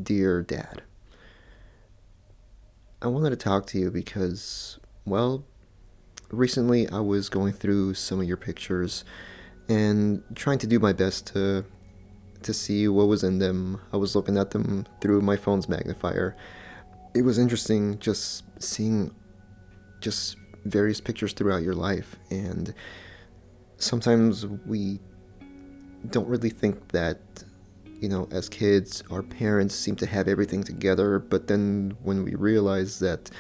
Dear Dad, I wanted to talk to you because, well, recently I was going through some of your pictures and trying to do my best to see what was in them. I was looking at them through my phone's magnifier. It was interesting just seeing just various pictures throughout your life, and sometimes we don't really think that, as kids, our parents seem to have everything together, but then when we realize that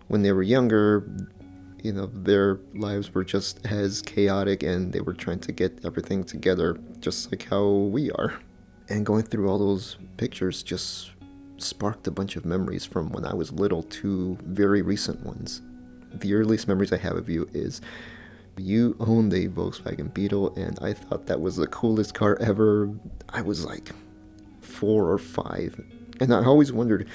when they were younger, their lives were just as chaotic and they were trying to get everything together just like how we are. And going through all those pictures just sparked a bunch of memories from when I was little to very recent ones. The earliest memories I have of you is you owned a Volkswagen Beetle, and I thought that was the coolest car ever. I was like 4 or 5, and I always wondered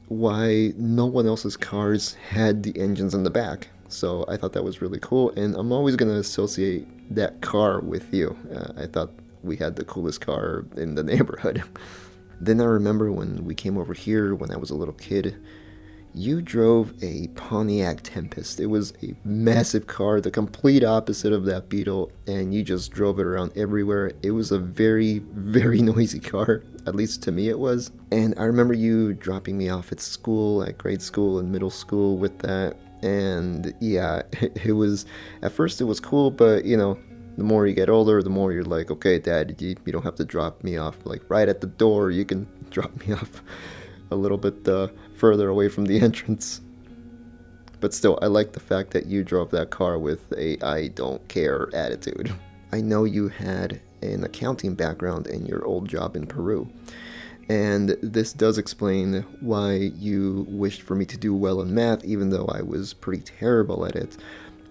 why no one else's cars had the engines in the back. So I thought that was really cool, and I'm always going to associate that car with you. I thought we had the coolest car in the neighborhood. Then I remember when we came over here when I was a little kid, you drove a Pontiac Tempest. It was a massive car, the complete opposite of that Beetle, and you just drove it around everywhere. It was a very, very noisy car, at least to me it was. And I remember you dropping me off at school, at grade school and middle school with that. And yeah, it was, at first it was cool, but the more you get older, the more you're like, okay, Dad, you don't have to drop me off like right at the door. You can drop me off a little bit further away from the entrance. But still, I like the fact that you drove that car with a I don't care attitude. I know you had an accounting background in your old job in Peru. And this does explain why you wished for me to do well in math, even though I was pretty terrible at it.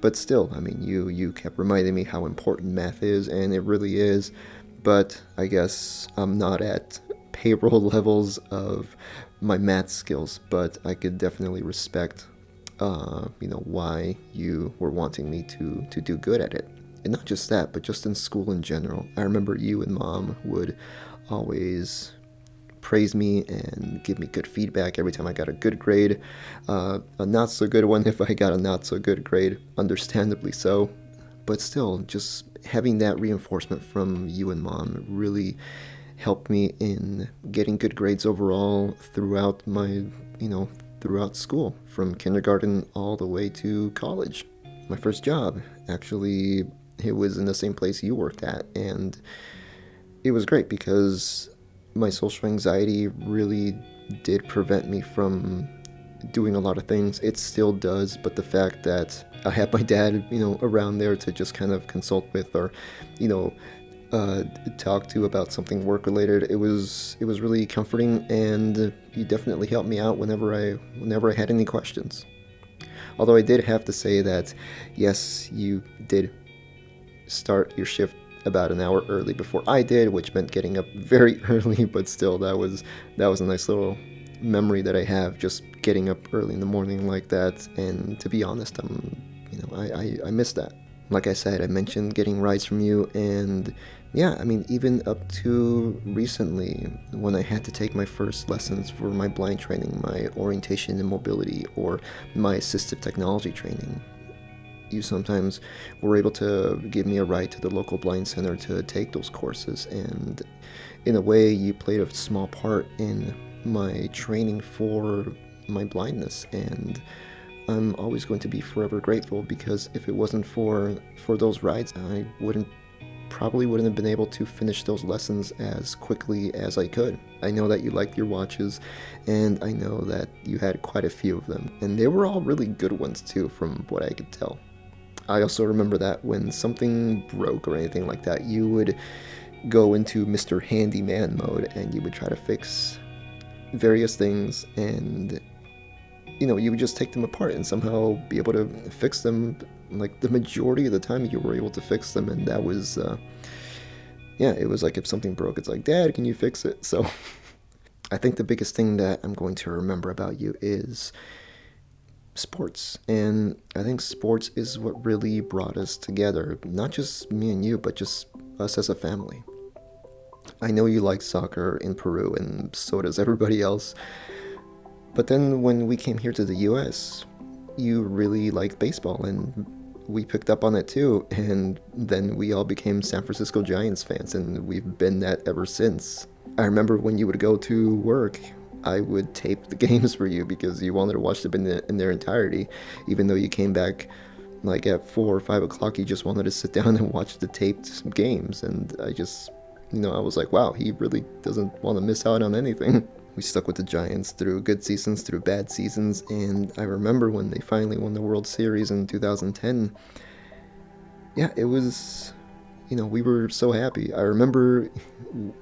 But still, I mean, you kept reminding me how important math is, and it really is. But I guess I'm not at payroll levels of my math skills, but I could definitely respect, why you were wanting me to do good at it. And not just that, but just in school in general. I remember you and Mom would always praise me and give me good feedback every time I got a good grade. A not so good one if I got a not so good grade, understandably so. But still, just having that reinforcement from you and Mom really helped me in getting good grades overall throughout throughout school, from kindergarten all the way to college. My first job, actually, it was in the same place you worked at, and it was great because my social anxiety really did prevent me from doing a lot of things. It still does, but the fact that I had my dad, around there to just kind of consult with, or, you know, talk to about something work related, it was really comforting, and he definitely helped me out whenever I had any questions. Although I did have to say that, yes, you did start your shift about an hour early before I did, which meant getting up very early. But still, that was a nice little memory that I have, just getting up early in the morning like that. And to be honest, I miss that. Like I said, I mentioned getting rides from you, and yeah, I mean, even up to recently, when I had to take my first lessons for my blind training, my orientation and mobility, or my assistive technology training, you sometimes were able to give me a ride to the local blind center to take those courses. And in a way, you played a small part in my training for my blindness. And I'm always going to be forever grateful, because if it wasn't for those rides, I probably wouldn't have been able to finish those lessons as quickly as I could. I know that you liked your watches, and I know that you had quite a few of them, and they were all really good ones too, from what I could tell. I also remember that when something broke or anything like that, you would go into Mr. Handyman mode, and you would try to fix various things, and you would just take them apart and somehow be able to fix them. Like, the majority of the time you were able to fix them, and that was yeah, it was like if something broke, it's like, Dad, can you fix it? So I think the biggest thing that I'm going to remember about you is sports. And I think sports is what really brought us together, not just me and you, but just us as a family. I know you like soccer in Peru, and so does everybody else. But then when we came here to the US, you really liked baseball, and we picked up on it too. And then we all became San Francisco Giants fans, and we've been that ever since. I remember when you would go to work, I would tape the games for you because you wanted to watch them in their entirety. Even though you came back like at 4 or 5 o'clock, you just wanted to sit down and watch the taped games. And I was like, wow, he really doesn't want to miss out on anything. We stuck with the Giants through good seasons, through bad seasons, and I remember when they finally won the World Series in 2010. Yeah, it was, we were so happy. I remember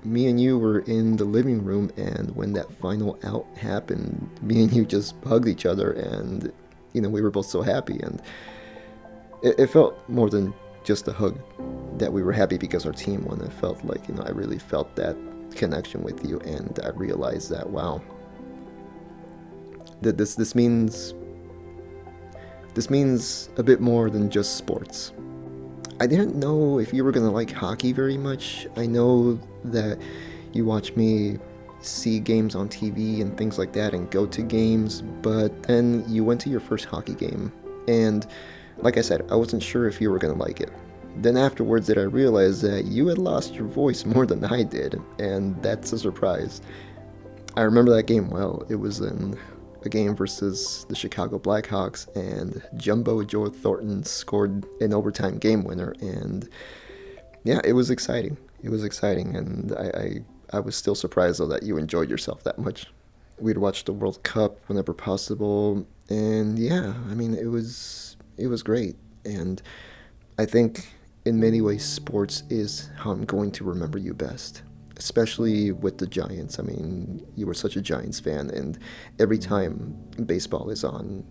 me and you were in the living room, and when that final out happened, me and you just hugged each other, and, we were both so happy. And it felt more than just a hug that we were happy because our team won. It felt like, I really felt that connection with you, and I realized that, wow, that this means a bit more than just sports. I didn't know if you were gonna like hockey very much. I know that you watch me see games on TV and things like that and go to games, but then you went to your first hockey game, and like I said, I wasn't sure if you were gonna like it. Then afterwards did I realize that you had lost your voice more than I did, and that's a surprise. I remember that game well. It was in a game versus the Chicago Blackhawks, and Jumbo Joe Thornton scored an overtime game winner, and yeah, it was exciting. It was exciting, and I was still surprised though that you enjoyed yourself that much. We'd watch the World Cup whenever possible, and yeah, it was great, and I think in many ways, sports is how I'm going to remember you best, especially with the Giants. You were such a Giants fan, and every time baseball is on,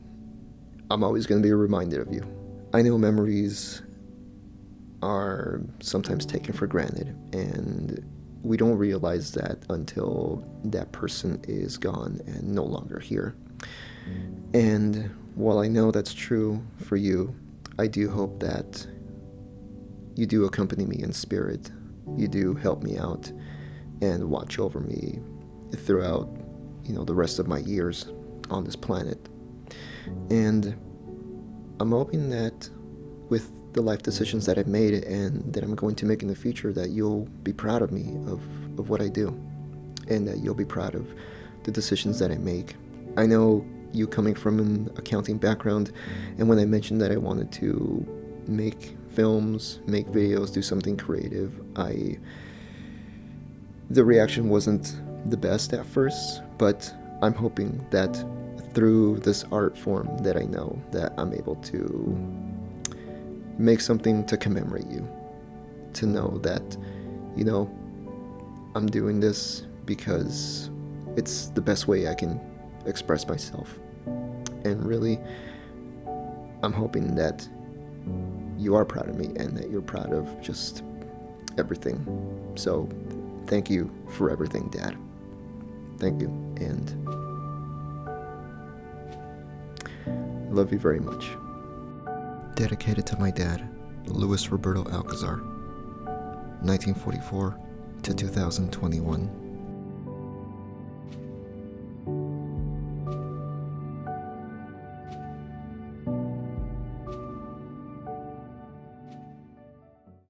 I'm always going to be reminded of you. I know memories are sometimes taken for granted, and we don't realize that until that person is gone and no longer here. And while I know that's true for you, I do hope that you do accompany me in spirit. You do help me out and watch over me throughout, the rest of my years on this planet. And I'm hoping that with the life decisions that I've made and that I'm going to make in the future, that you'll be proud of me, of what I do, and that you'll be proud of the decisions that I make. I know you coming from an accounting background, and when I mentioned that I wanted to make films, make videos, do something creative, the reaction wasn't the best at first, but I'm hoping that through this art form that I know that I'm able to make something to commemorate you, to know that, I'm doing this because it's the best way I can express myself. And really, I'm hoping that you are proud of me and that you're proud of just everything. So thank you for everything, Dad. Thank you, and I love you very much. Dedicated to my dad, Luis Roberto Alcazar, 1944 to 2021.